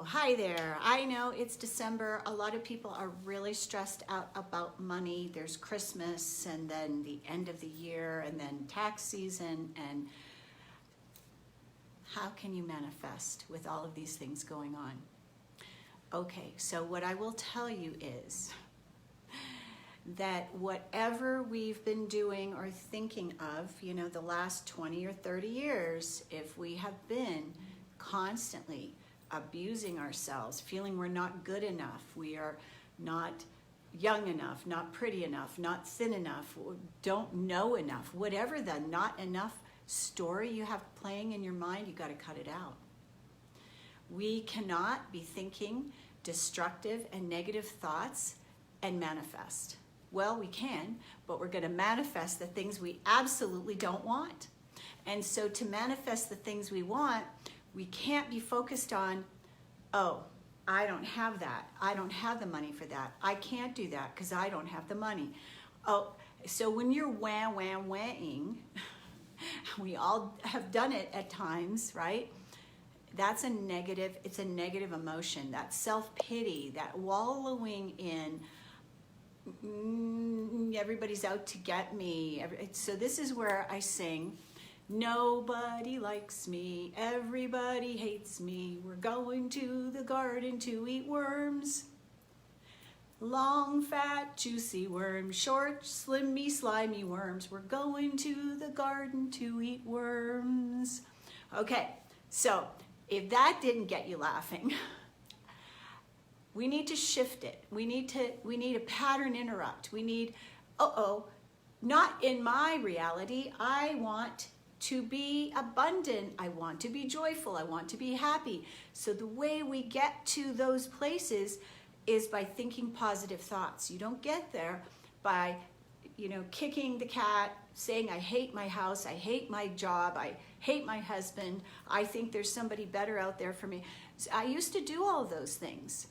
hi there. I know it's December. A lot of people are really stressed out about money. There's Christmas and then the end of the year and then tax season. And how can you manifest with all of these things going on? Okay, so what I will tell you is that whatever we've been doing or thinking of, the last 20 or 30 years, if we have been constantly abusing ourselves, feeling we're not good enough, we are not young enough, not pretty enough, not thin enough, don't know enough, whatever the not enough story you have playing in your mind, you got to cut it out. We cannot be thinking destructive and negative thoughts and manifest. Well, we can, but we're going to manifest the things we absolutely don't want. And so to manifest the things we want, we can't be focused on, oh, I don't have that. I don't have the money for that. I can't do that because I don't have the money. Oh, so when you're wham-wham-wham-ing, we all have done it at times, right? That's a negative, it's a negative emotion. That self-pity, that wallowing in, everybody's out to get me. So this is where I sing, nobody likes me, everybody hates me, we're going to the garden to eat worms. Long, fat, juicy worms, short, slimmy, slimy worms, we're going to the garden to eat worms. Okay, so if that didn't get you laughing, we need to shift it. We need a pattern interrupt. We need, not in my reality. I want to be abundant. I want to be joyful. I want to be happy. So the way we get to those places is by thinking positive thoughts. You don't get there by, kicking the cat, saying, I hate my house, I hate my job, I hate my husband, I think there's somebody better out there for me. So I used to do all those things.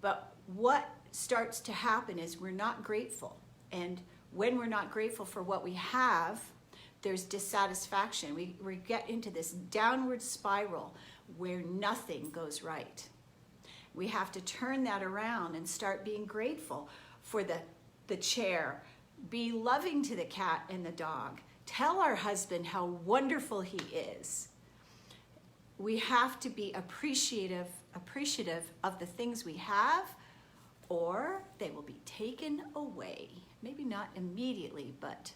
But what starts to happen is we're not grateful. And when we're not grateful for what we have, there's dissatisfaction. We get into this downward spiral where nothing goes right. We have to turn that around and start being grateful for the chair. Be loving to the cat and the dog. Tell our husband how wonderful he is. We have to be appreciative of the things we have, or they will be taken away. Maybe not immediately, but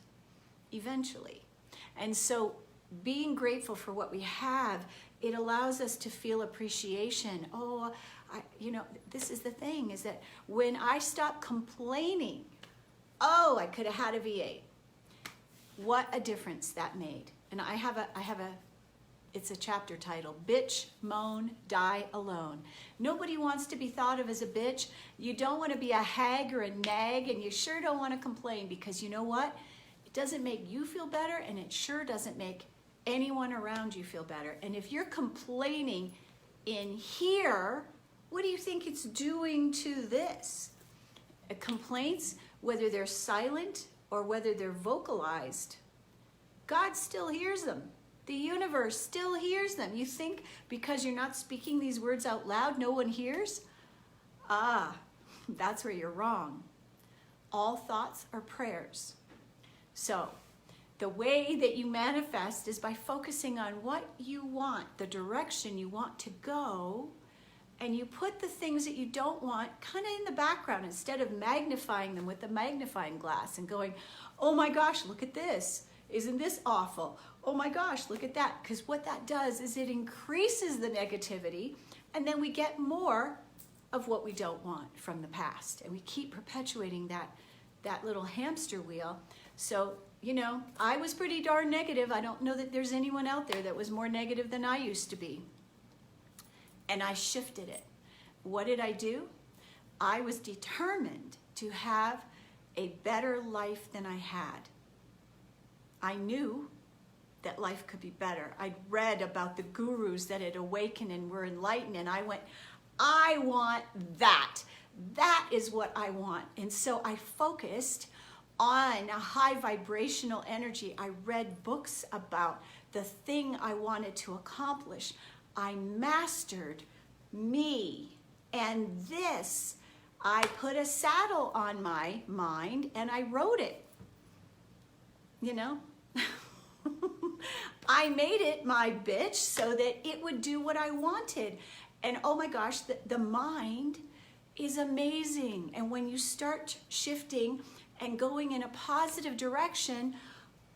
eventually. And so being grateful for what we have, it allows us to feel appreciation. This is the thing, is that when I stop complaining, I could have had a V8. What a difference that made. And I have a it's a chapter title, Bitch, Moan, Die Alone. Nobody wants to be thought of as a bitch. You don't want to be a hag or a nag, and you sure don't want to complain, because you know what? It doesn't make you feel better, and it sure doesn't make anyone around you feel better. And if you're complaining in here, what do you think it's doing to this? Complaints, whether they're silent or whether they're vocalized, God still hears them. The universe still hears them. You think because you're not speaking these words out loud, no one hears? That's where you're wrong. All thoughts are prayers. So the way that you manifest is by focusing on what you want, the direction you want to go, and you put the things that you don't want kind of in the background instead of magnifying them with the magnifying glass and going, oh my gosh, look at this. Isn't this awful? Oh my gosh, look at that. Because what that does is it increases the negativity, and then we get more of what we don't want from the past. And we keep perpetuating that little hamster wheel. So, I was pretty darn negative. I don't know that there's anyone out there that was more negative than I used to be. And I shifted it. What did I do? I was determined to have a better life than I had. I knew that life could be better. I'd read about the gurus that had awakened and were enlightened, and I went, I want that. That is what I want. And so I focused on a high vibrational energy. I read books about the thing I wanted to accomplish. I mastered me. And this, I put a saddle on my mind and I rode it. You know? I made it my bitch so that it would do what I wanted. And oh my gosh, the mind is amazing. And when you start shifting and going in a positive direction,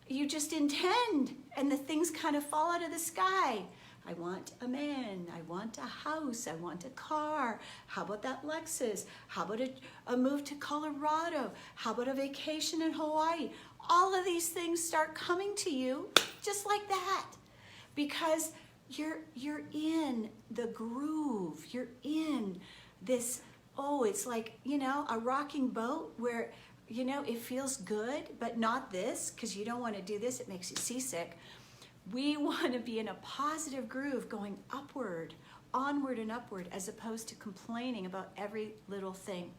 you just intend and the things kind of fall out of the sky. I want a man, I want a house, I want a car. How about that Lexus? How about a move to Colorado? How about a vacation in Hawaii? All of these things start coming to you just like that, because you're in the groove. You're in this, oh, it's like, you know, a rocking boat where, you know, it feels good, but not this, because you don't want to do this. It makes you seasick. We want to be in a positive groove going upward, onward and upward, as opposed to complaining about every little thing.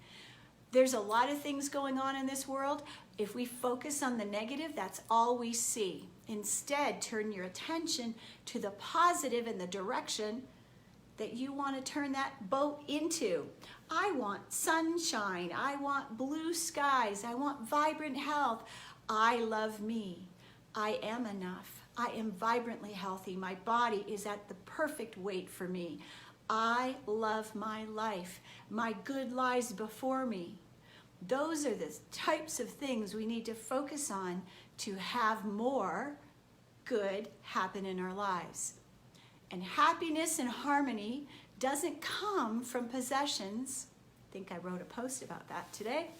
There's a lot of things going on in this world. If we focus on the negative, that's all we see. Instead, turn your attention to the positive and the direction that you want to turn that boat into. I want sunshine. I want blue skies. I want vibrant health. I love me. I am enough. I am vibrantly healthy. My body is at the perfect weight for me. I love my life. My good lies before me. Those are the types of things we need to focus on to have more good happen in our lives. And happiness and harmony doesn't come from possessions. I think I wrote a post about that today.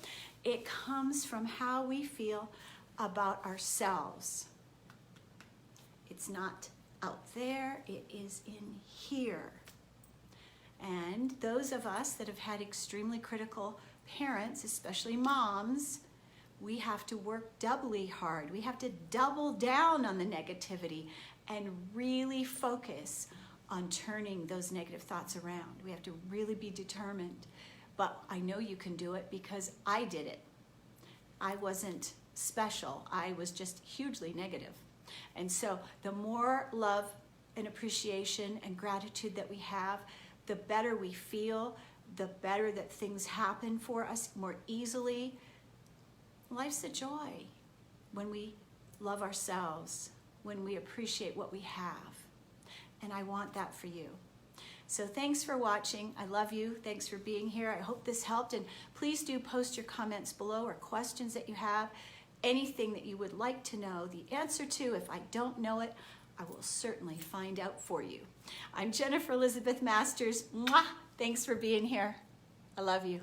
It comes from how we feel about ourselves. It's not out there, it is in here. And those of us that have had extremely critical parents, especially moms, we have to work doubly hard. We have to double down on the negativity and really focus on turning those negative thoughts around. We have to really be determined. But I know you can do it because I did it. I wasn't special. I was just hugely negative. And so the more love and appreciation and gratitude that we have, the better we feel, the better that things happen for us more easily. Life's a joy when we love ourselves, when we appreciate what we have. And I want that for you. So thanks for watching. I love you. Thanks for being here. I hope this helped. And please do post your comments below or questions that you have. Anything that you would like to know the answer to. If I don't know it, I will certainly find out for you. I'm Jennifer Elizabeth Masters. Mwah! Thanks for being here. I love you.